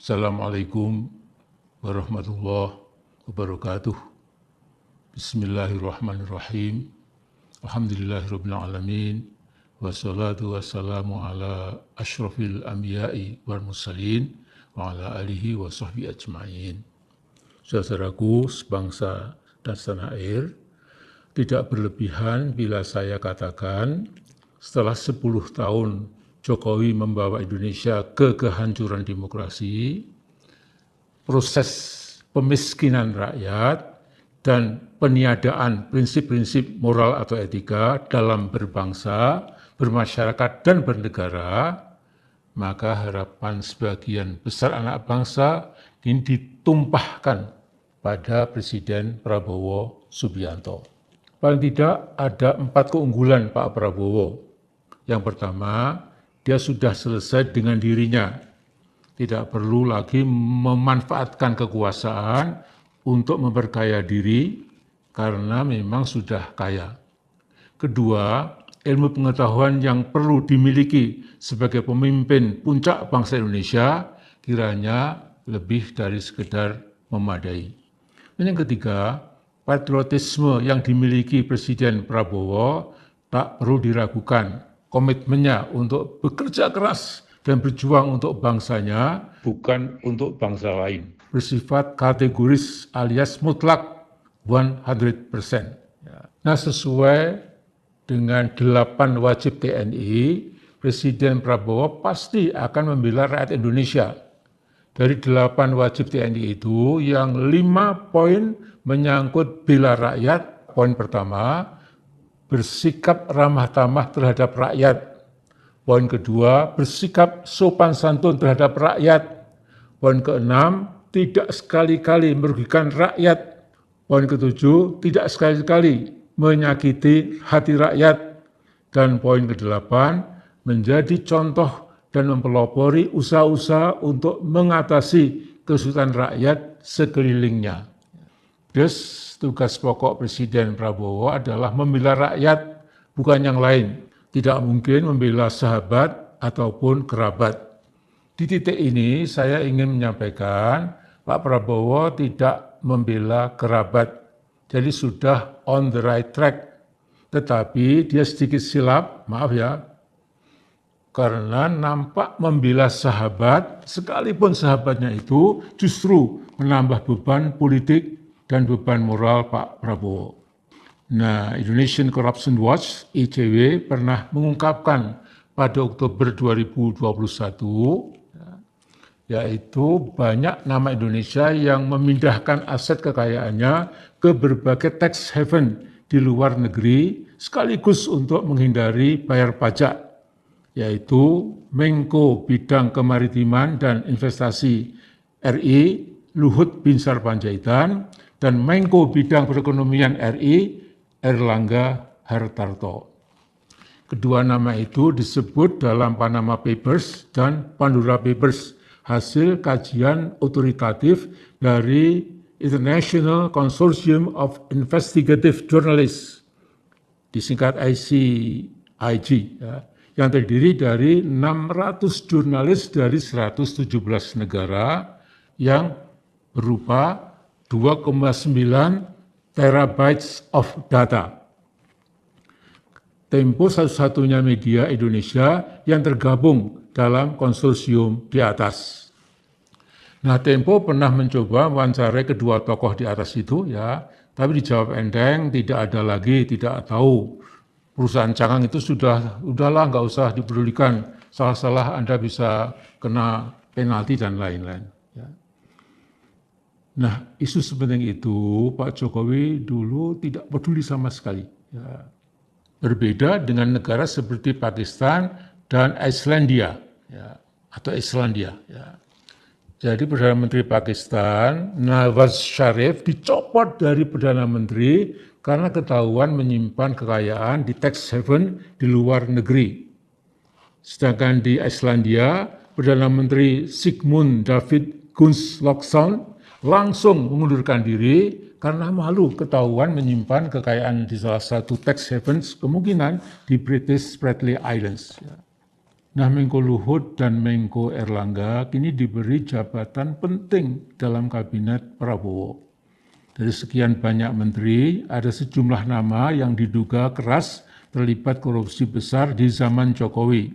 Assalamualaikum warahmatullahi wabarakatuh. Bismillahirrahmanirrahim. Alhamdulillahirabbil alamin. Wassalatu wassalamu ala asyrafil anbiya'i wal mursalin wa ala alihi wa sahbihi ajmain. Saudaraku sebangsa dan setanah air, tidak berlebihan bila saya katakan setelah 10 tahun Jokowi membawa Indonesia ke kehancuran demokrasi, proses pemiskinan rakyat, dan peniadaan prinsip-prinsip moral atau etika dalam berbangsa, bermasyarakat, dan bernegara, maka harapan sebagian besar anak bangsa ini ditumpahkan pada Presiden Prabowo Subianto. Paling tidak ada 4 keunggulan Pak Prabowo. Yang pertama, dia sudah selesai dengan dirinya. Tidak perlu lagi memanfaatkan kekuasaan untuk memperkaya diri karena memang sudah kaya. Kedua, ilmu pengetahuan yang perlu dimiliki sebagai pemimpin puncak bangsa Indonesia kiranya lebih dari sekedar memadai. Dan yang ketiga, patriotisme yang dimiliki Presiden Prabowo tak perlu diragukan. Komitmennya untuk bekerja keras dan berjuang untuk bangsanya, bukan untuk bangsa lain. Bersifat kategoris alias mutlak 100%. Nah, sesuai dengan 8 wajib TNI, Presiden Prabowo pasti akan membela rakyat Indonesia. Dari 8 wajib TNI itu, yang 5 poin menyangkut bela rakyat. Poin pertama, bersikap ramah tamah terhadap rakyat. Poin kedua, bersikap sopan santun terhadap rakyat. Poin keenam, tidak sekali-kali merugikan rakyat. Poin ketujuh, tidak sekali-kali menyakiti hati rakyat. Dan poin kedelapan, menjadi contoh dan mempelopori usaha-usaha untuk mengatasi kesulitan rakyat sekelilingnya. Terus tugas pokok Presiden Prabowo adalah membela rakyat, bukan yang lain. Tidak mungkin membela sahabat ataupun kerabat. Di titik ini saya ingin menyampaikan, Pak Prabowo tidak membela kerabat. Jadi sudah on the right track. Tetapi dia sedikit silap, maaf ya, karena nampak membela sahabat, sekalipun sahabatnya itu justru menambah beban politik dan beban moral Pak Prabowo. Nah, Indonesian Corruption Watch, ICW, pernah mengungkapkan pada Oktober 2021, yaitu banyak nama Indonesia yang memindahkan aset kekayaannya ke berbagai tax haven di luar negeri, sekaligus untuk menghindari bayar pajak, yaitu Menko Bidang Kemaritiman dan Investasi RI, Luhut Binsar Panjaitan, dan Menko Bidang Perekonomian RI, Erlangga Hartarto. Kedua nama itu disebut dalam Panama Papers dan Pandora Papers, hasil kajian otoritatif dari International Consortium of Investigative Journalists, disingkat ICIJ, yang terdiri dari 600 jurnalis dari 117 negara yang berupa 2,9 terabytes of data. Tempo satu-satunya media Indonesia yang tergabung dalam konsorsium di atas. Nah, Tempo pernah mencoba wawancarai kedua tokoh di atas itu, ya, tapi dijawab enteng, tidak ada lagi, tidak tahu. Perusahaan Cangang itu udahlah, nggak usah dipedulikan. Salah-salah Anda bisa kena penalti dan lain-lain. Nah, isu sepenting itu Pak Jokowi dulu tidak peduli sama sekali. Ya. Berbeda dengan negara seperti Pakistan dan Islandia, ya, atau Islandia. Ya. Jadi Perdana Menteri Pakistan, Nawaz Sharif, dicopot dari Perdana Menteri karena ketahuan menyimpan kekayaan di tax haven di luar negeri. Sedangkan di Islandia, Perdana Menteri Sigmund David Gunnlaugsson langsung mengundurkan diri karena malu ketahuan menyimpan kekayaan di salah satu tax havens, kemungkinan di British Spratly Islands. Nah, Menko Luhut dan Menko Erlangga kini diberi jabatan penting dalam kabinet Prabowo. Dari sekian banyak menteri, ada sejumlah nama yang diduga keras terlibat korupsi besar di zaman Jokowi.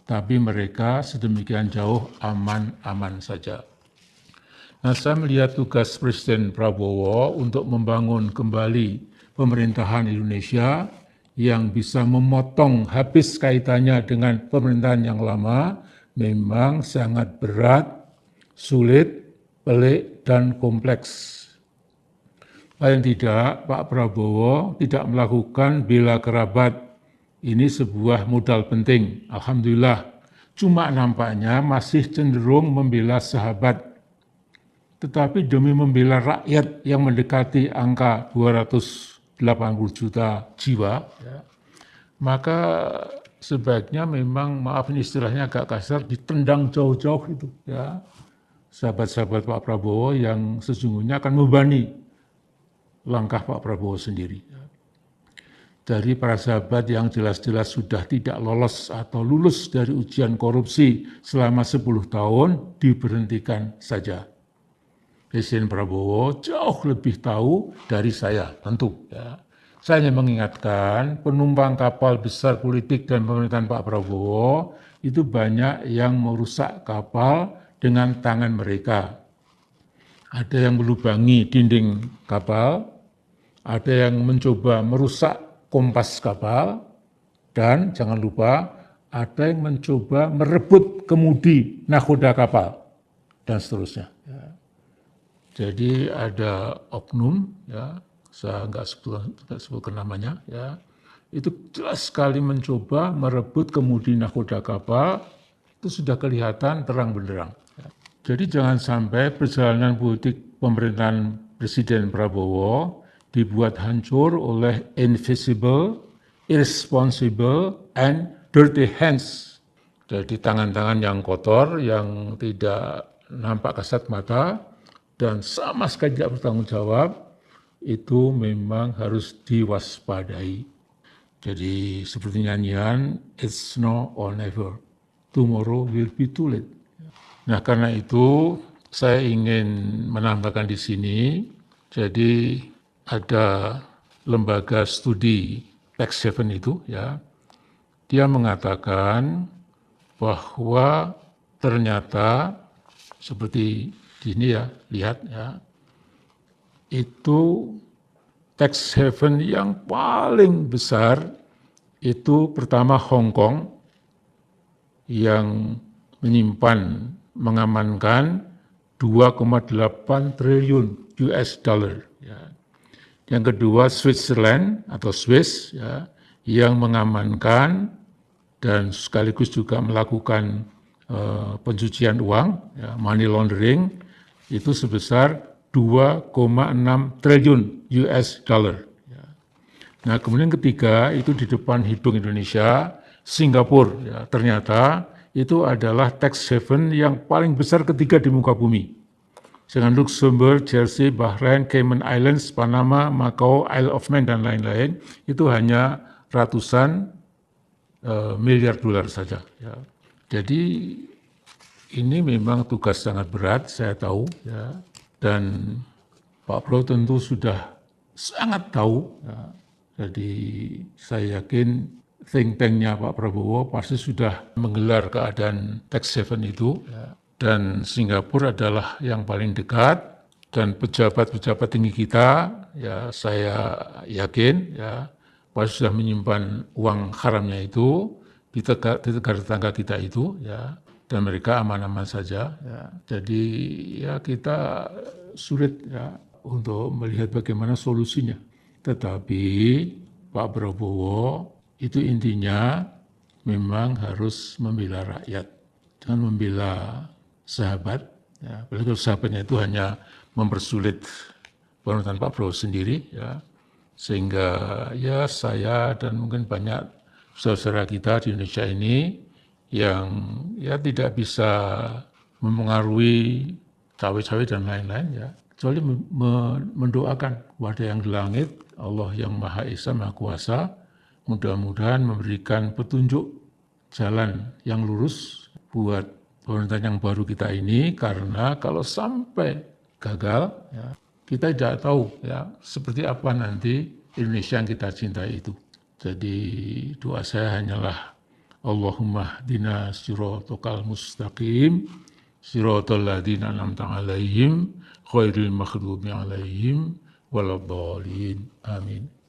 Tapi mereka sedemikian jauh aman-aman saja. Nah, saya melihat tugas Presiden Prabowo untuk membangun kembali pemerintahan Indonesia yang bisa memotong habis kaitannya dengan pemerintahan yang lama memang sangat berat, sulit, pelik, dan kompleks. Paling tidak, Pak Prabowo tidak melakukan bela kerabat. Ini sebuah modal penting, alhamdulillah. Cuma nampaknya masih cenderung membela sahabat. Tetapi demi membela rakyat yang mendekati angka 280 juta jiwa, maka sebaiknya memang, maaf ini istilahnya agak kasar, ditendang jauh-jauh itu. Ya. Sahabat-sahabat Pak Prabowo yang sesungguhnya akan membebani langkah Pak Prabowo sendiri. Dari para sahabat yang jelas-jelas sudah tidak lolos atau lulus dari ujian korupsi selama 10 tahun, diberhentikan saja. Presiden Prabowo jauh lebih tahu dari saya, tentu. Ya. Saya hanya mengingatkan penumpang kapal besar politik dan pemerintahan Pak Prabowo itu banyak yang merusak kapal dengan tangan mereka. Ada yang melubangi dinding kapal, ada yang mencoba merusak kompas kapal, dan jangan lupa ada yang mencoba merebut kemudi nakoda kapal, dan seterusnya. Jadi ada oknum, ya, saya nggak sebutkan namanya, ya, itu jelas sekali mencoba merebut kemudi nakoda kapal, itu sudah kelihatan terang benderang. Jadi jangan sampai perjalanan politik pemerintahan Presiden Prabowo dibuat hancur oleh invisible, irresponsible, and dirty hands. Jadi tangan-tangan yang kotor, yang tidak nampak kasat mata, dan sama sekali tidak bertanggung jawab, itu memang harus diwaspadai. Jadi seperti nyanyian, it's now or never, tomorrow will be too late. Nah, karena itu saya ingin menambahkan di sini, jadi ada lembaga studi tax haven itu, ya, dia mengatakan bahwa ternyata seperti di sini ya, lihat ya, itu tax haven yang paling besar itu pertama Hong Kong yang menyimpan, mengamankan 2,8 triliun US dollar. Ya. Yang kedua Switzerland atau Swiss, ya, yang mengamankan dan sekaligus juga melakukan pencucian uang, ya, money laundering, itu sebesar 2,6 triliun US dollar. Ya. Nah, kemudian ketiga itu di depan hidung Indonesia, Singapura, ya, ternyata itu adalah tax haven yang paling besar ketiga di muka bumi. Dengan Luxembourg, Jersey, Bahrain, Cayman Islands, Panama, Macau, Isle of Man, dan lain-lain, itu hanya ratusan miliar dolar saja. Ya. Jadi ini memang tugas sangat berat, saya tahu, ya. Dan Pak Prabowo tentu sudah sangat tahu. Ya. Jadi saya yakin think tank-nya Pak Prabowo pasti sudah menggelar keadaan tax haven itu, ya. Dan Singapura adalah yang paling dekat, dan pejabat-pejabat tinggi kita, ya saya yakin, ya pasti sudah menyimpan uang haramnya itu di negara tetangga kita itu, ya, dan mereka aman-aman saja. Ya. Jadi ya kita sulit, ya, untuk melihat bagaimana solusinya. Tetapi Pak Prabowo itu intinya memang harus membela rakyat, jangan membela sahabat. Ya, kalau sahabatnya itu hanya mempersulit pemerintahan Pak Prabowo sendiri, ya, sehingga ya saya dan mungkin banyak saudara kita di Indonesia ini yang ya tidak bisa mempengaruhi cawe-cawe dan lain-lain, ya, kecuali mendoakan kepada yang di langit, Allah yang Maha Esa, Maha Kuasa, mudah-mudahan memberikan petunjuk jalan yang lurus buat pemerintahan yang baru kita ini, karena kalau sampai gagal, ya, kita tidak tahu ya seperti apa nanti Indonesia yang kita cintai itu. Jadi doa saya hanyalah Allahumma hdina siratal mustaqim siratal ladzina an'amta 'alaihim ghairil maghdubi 'alaihim waladdallin. Amin.